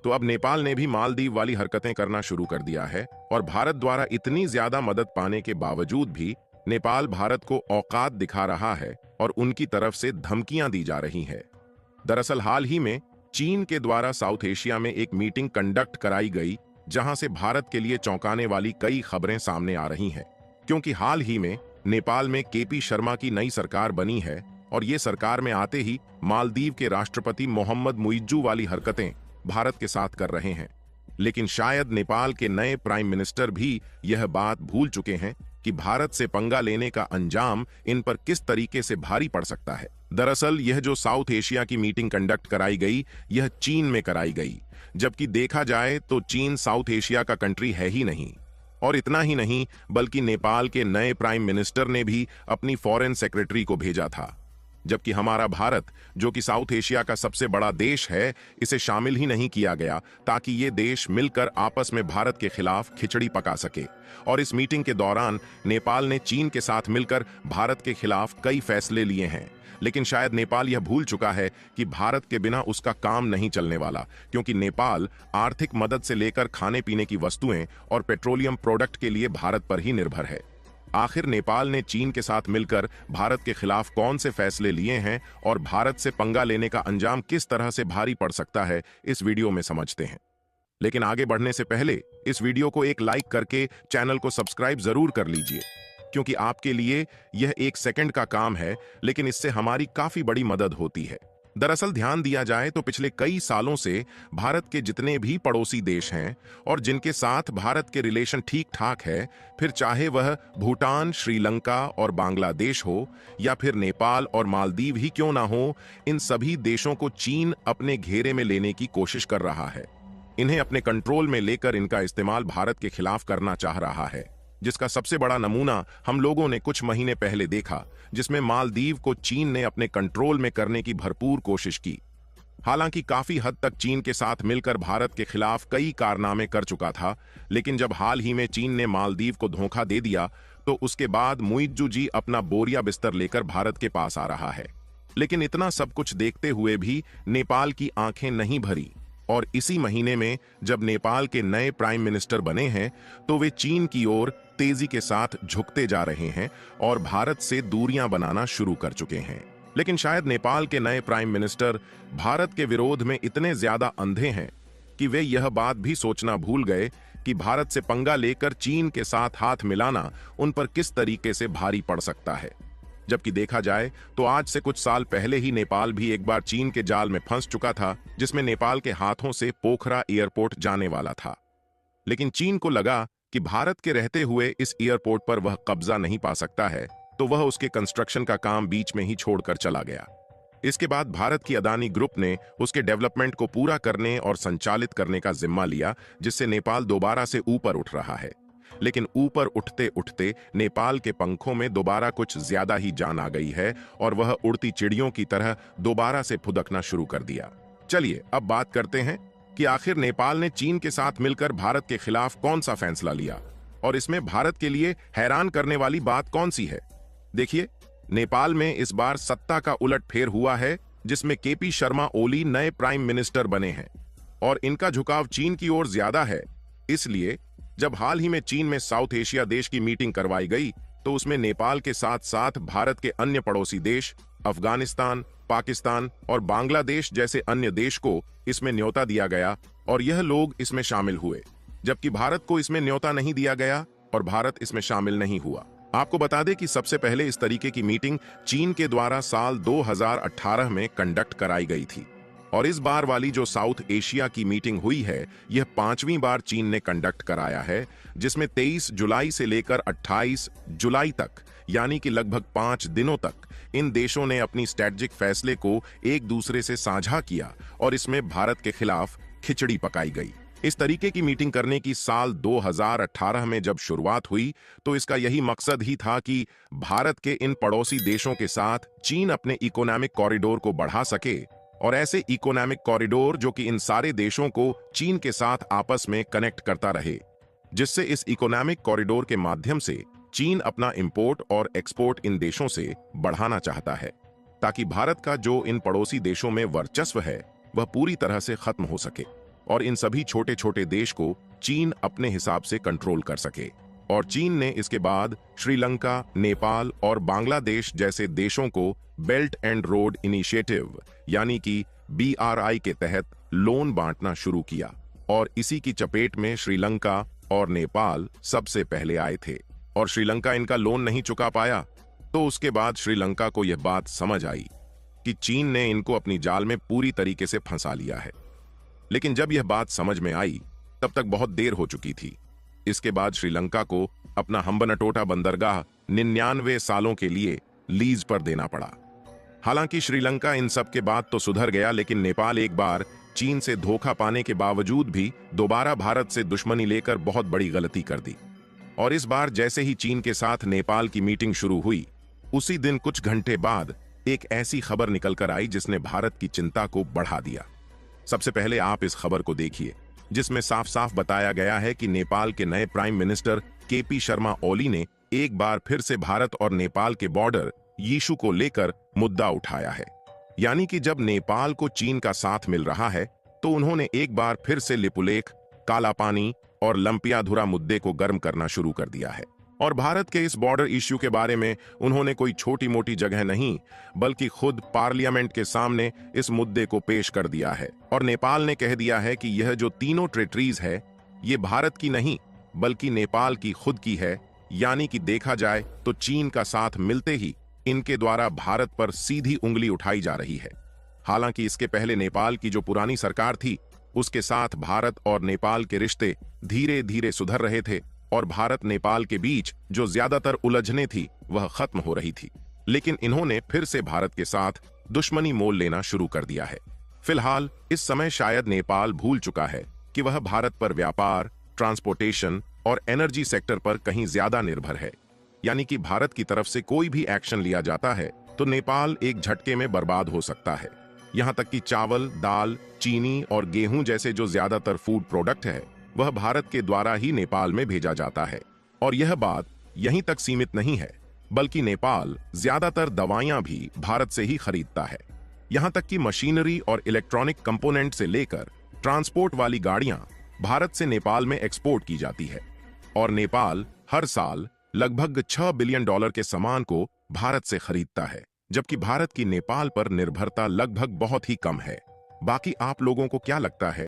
तो अब नेपाल ने भी मालदीव वाली हरकतें करना शुरू कर दिया है और भारत द्वारा इतनी ज्यादा मदद पाने के बावजूद भी नेपाल भारत को औकात दिखा रहा है और उनकी तरफ से धमकियां दी जा रही हैं। दरअसल हाल ही में चीन के द्वारा साउथ एशिया में एक मीटिंग कंडक्ट कराई गई, जहां से भारत के लिए चौंकाने वाली कई खबरें सामने आ रही हैं। क्योंकि हाल ही में नेपाल में केपी शर्मा की नई सरकार बनी है और ये सरकार में आते ही मालदीव के राष्ट्रपति मोहम्मद मुइज्जू वाली हरकतें भारत के साथ कर रहे हैं। लेकिन शायद नेपाल के नए प्राइम मिनिस्टर भी यह बात भूल चुके हैं कि भारत से पंगा लेने का अंजाम इन पर किस तरीके से भारी पड़ सकता है। दरअसल यह जो साउथ एशिया की मीटिंग कंडक्ट कराई गई, यह चीन में कराई गई, जबकि देखा जाए तो चीन साउथ एशिया का कंट्री है ही नहीं। और इतना ही नहीं, बल्कि नेपाल के नए प्राइम मिनिस्टर ने भी अपनी फॉरेन सेक्रेटरी को भेजा था, जबकि हमारा भारत, जो कि साउथ एशिया का सबसे बड़ा देश है, इसे शामिल ही नहीं किया गया ताकि ये देश मिलकर आपस में भारत के खिलाफ खिचड़ी पका सके। और इस मीटिंग के दौरान नेपाल ने चीन के साथ मिलकर भारत के खिलाफ कई फैसले लिए हैं। लेकिन शायद नेपाल यह भूल चुका है कि भारत के बिना उसका काम नहीं चलने वाला, क्योंकि नेपाल आर्थिक मदद से लेकर खाने पीने की वस्तुएं और पेट्रोलियम प्रोडक्ट के लिए भारत पर ही निर्भर है। आखिर नेपाल ने चीन के साथ मिलकर भारत के खिलाफ कौन से फैसले लिए हैं और भारत से पंगा लेने का अंजाम किस तरह से भारी पड़ सकता है, इस वीडियो में समझते हैं। लेकिन आगे बढ़ने से पहले इस वीडियो को एक लाइक करके चैनल को सब्सक्राइब जरूर कर लीजिए, क्योंकि आपके लिए यह 1 सेकंड का काम है, लेकिन इससे हमारी काफी बड़ी मदद होती है। दरअसल ध्यान दिया जाए तो पिछले कई सालों से भारत के जितने भी पड़ोसी देश हैं और जिनके साथ भारत के रिलेशन ठीक ठाक है, फिर चाहे वह भूटान, श्रीलंका और बांग्लादेश हो या फिर नेपाल और मालदीव ही क्यों ना हो, इन सभी देशों को चीन अपने घेरे में लेने की कोशिश कर रहा है। इन्हें अपने कंट्रोल में लेकर इनका इस्तेमाल भारत के खिलाफ करना चाह रहा है, जिसका सबसे बड़ा नमूना हम लोगों ने कुछ महीने पहले देखा, जिसमें मालदीव को चीन ने अपने कंट्रोल में करने की भरपूर कोशिश की। हालांकि काफी हद तक चीन के साथ मिलकर भारत के खिलाफ कई कारनामे कर चुका था, लेकिन जब हाल ही में चीन ने मालदीव को धोखा दे दिया, तो उसके बाद मुइज्जू जी अपना बोरिया बिस्तर लेकर भारत के पास आ रहा है। लेकिन इतना सब कुछ देखते हुए भी नेपाल की आंखें नहीं भरी और इसी महीने में जब नेपाल के नए प्राइम मिनिस्टर बने हैं, तो वे चीन की ओर तेजी के साथ झुकते जा रहे हैं और भारत से दूरियां बनाना शुरू कर चुके हैं। लेकिन शायद नेपाल के नए प्राइम मिनिस्टर भारत के विरोध में इतने ज्यादा अंधे हैं कि वे यह बात भी सोचना भूल गए कि भारत से पंगा लेकर चीन के साथ हाथ मिलाना उन पर किस तरीके से भारी पड़ सकता है। जबकि देखा जाए तो आज से कुछ साल पहले ही नेपाल भी एक बार चीन के जाल में फंस चुका था, जिसमें नेपाल के हाथों से पोखरा एयरपोर्ट जाने वाला था। लेकिन चीन को लगा कि भारत के रहते हुए इस एयरपोर्ट पर वह कब्जा नहीं पा सकता है, तो वह उसके कंस्ट्रक्शन का काम बीच में ही छोड़कर चला गया। इसके बाद भारत की अदानी ग्रुप ने उसके डेवलपमेंट को पूरा करने और संचालित करने का जिम्मा लिया, जिससे नेपाल दोबारा से ऊपर उठ रहा है। लेकिन ऊपर उठते उठते नेपाल के पंखों में दोबारा कुछ ज्यादा ही जान आ गई है और वह उड़ती चिड़ियों की तरह दोबारा से फुदकना शुरू कर दिया। चलिए अब बात करते हैं कि आखिर नेपाल ने चीन के साथ मिलकर भारत के खिलाफ कौन सा फैसला लिया और इसमें भारत के लिए हैरान करने वाली बात कौन सी है। देखिए, नेपाल में इस बार सत्ता का उलटफेर हुआ है, जिसमें केपी शर्मा ओली नए प्राइम मिनिस्टर बने हैं और इनका झुकाव चीन की ओर ज्यादा है। इसलिए जब हाल ही में चीन में साउथ एशिया देश की मीटिंग करवाई गई, तो उसमें नेपाल के साथ साथ भारत के अन्य पड़ोसी देश अफगानिस्तान, पाकिस्तान और बांग्लादेश जैसे अन्य देश को इसमें न्योता दिया गया और यह लोग इसमें शामिल हुए, जबकि भारत को इसमें न्योता नहीं दिया गया और भारत इसमें शामिल नहीं हुआ। आपको बता दें कि सबसे पहले इस तरीके की मीटिंग चीन के द्वारा साल 2018 में कंडक्ट कराई गई थी और इस बार वाली जो साउथ एशिया की मीटिंग हुई है, यह 5वीं बार चीन ने कंडक्ट कराया है, जिसमें 23 जुलाई से लेकर 28 जुलाई तक, यानी कि लगभग 5 दिनों तक इन देशों ने अपनी स्ट्रेटेजिक फैसले को एक दूसरे से साझा किया और इसमें भारत के खिलाफ खिचड़ी पकाई गई। इस तरीके की मीटिंग करने की साल 2018 में जब शुरुआत हुई, तो इसका यही मकसद ही था कि भारत के इन पड़ोसी देशों के साथ चीन अपने इकोनॉमिक कॉरिडोर को बढ़ा सके और ऐसे इकोनॉमिक कॉरिडोर जो कि इन सारे देशों को चीन के साथ आपस में कनेक्ट करता रहे, जिससे इस इकोनॉमिक कॉरिडोर के माध्यम से चीन अपना इंपोर्ट और एक्सपोर्ट इन देशों से बढ़ाना चाहता है, ताकि भारत का जो इन पड़ोसी देशों में वर्चस्व है वह पूरी तरह से खत्म हो सके। और इन सभी छोटे छोटे देश को चीन अपने हिसाब से कंट्रोल कर सके। और चीन ने इसके बाद श्रीलंका, नेपाल और बांग्लादेश जैसे देशों को बेल्ट एंड रोड इनिशिएटिव यानी कि BRI के तहत लोन बांटना शुरू किया। और इसी की चपेट में श्रीलंका और नेपाल सबसे पहले आए थे। और श्रीलंका इनका लोन नहीं चुका पाया, तो उसके बाद श्रीलंका को यह बात समझ आई कि चीन ने इनको अपनी जाल में पूरी तरीके से फंसा लिया है। लेकिन जब यह बात समझ में आई तब तक बहुत देर हो चुकी थी। इसके बाद श्रीलंका को अपना हम्बनटोटा बंदरगाह 99 सालों के लिए लीज पर देना पड़ा। हालांकि श्रीलंका इन सब के बाद तो सुधर गया, लेकिन नेपाल एक बार चीन से धोखा पाने के बावजूद भी दोबारा भारत से दुश्मनी लेकर बहुत बड़ी गलती कर दी। और इस बार जैसे ही चीन के साथ नेपाल की मीटिंग शुरू हुई, उसी दिन कुछ घंटे बाद एक ऐसी खबर निकलकर आई जिसने भारत की चिंता को बढ़ा दिया। सबसे पहले आप इस खबर को देखिए, जिसमें साफ साफ बताया गया है कि नेपाल के नए prime minister KP Sharma Oli ने एक बार फिर से भारत और नेपाल के बॉर्डर यीशु को लेकर मुद्दा उठाया है। यानी कि जब नेपाल को चीन का साथ मिल रहा है तो उन्होंने एक बार फिर से लिपुलेख, काला पानी और लंपियाधुरा मुद्दे को गर्म करना शुरू कर दिया है। और भारत के इस बॉर्डर इश्यू के बारे में उन्होंने कोई छोटी मोटी जगह नहीं, बल्कि खुद पार्लियामेंट के सामने इस मुद्दे को पेश कर दिया है। और नेपाल ने कह दिया है कि यह जो तीनों टेरिटरीज है, ये भारत की नहीं बल्कि नेपाल की खुद की है। यानी कि देखा जाए तो चीन का साथ मिलते ही इनके द्वारा भारत पर सीधी उंगली उठाई जा रही है। हालांकि इसके पहले नेपाल की जो पुरानी सरकार थी, उसके साथ भारत और नेपाल के रिश्ते धीरे धीरे सुधर रहे थे और भारत नेपाल के बीच जो ज्यादातर उलझने थी वह खत्म हो रही थी। लेकिन इन्होंने फिर से भारत के साथ दुश्मनी मोल लेना शुरू कर दिया है। फिलहाल इस समय शायद नेपाल भूल चुका है कि वह भारत पर व्यापार, ट्रांसपोर्टेशन और एनर्जी सेक्टर पर कहीं ज्यादा निर्भर है। यानी कि भारत की तरफ से कोई भी एक्शन लिया जाता है तो नेपाल एक झटके में बर्बाद हो सकता है। यहां तक कि चावल, दाल, चीनी और गेहूं जैसे जो ज्यादातर फूड प्रोडक्ट है, वह भारत के द्वारा ही नेपाल में भेजा जाता है। और यह बात यहीं तक सीमित नहीं है, बल्कि नेपाल ज्यादातर दवाइयां भी भारत से ही खरीदता है। यहां तक कि मशीनरी और इलेक्ट्रॉनिक कंपोनेंट से लेकर ट्रांसपोर्ट वाली गाड़ियां भारत से नेपाल में एक्सपोर्ट की जाती है। और नेपाल हर साल लगभग $6 बिलियन के सामान को भारत से खरीदता है, जबकि भारत की नेपाल पर निर्भरता लगभग बहुत ही कम है। बाकी आप लोगों को क्या लगता है?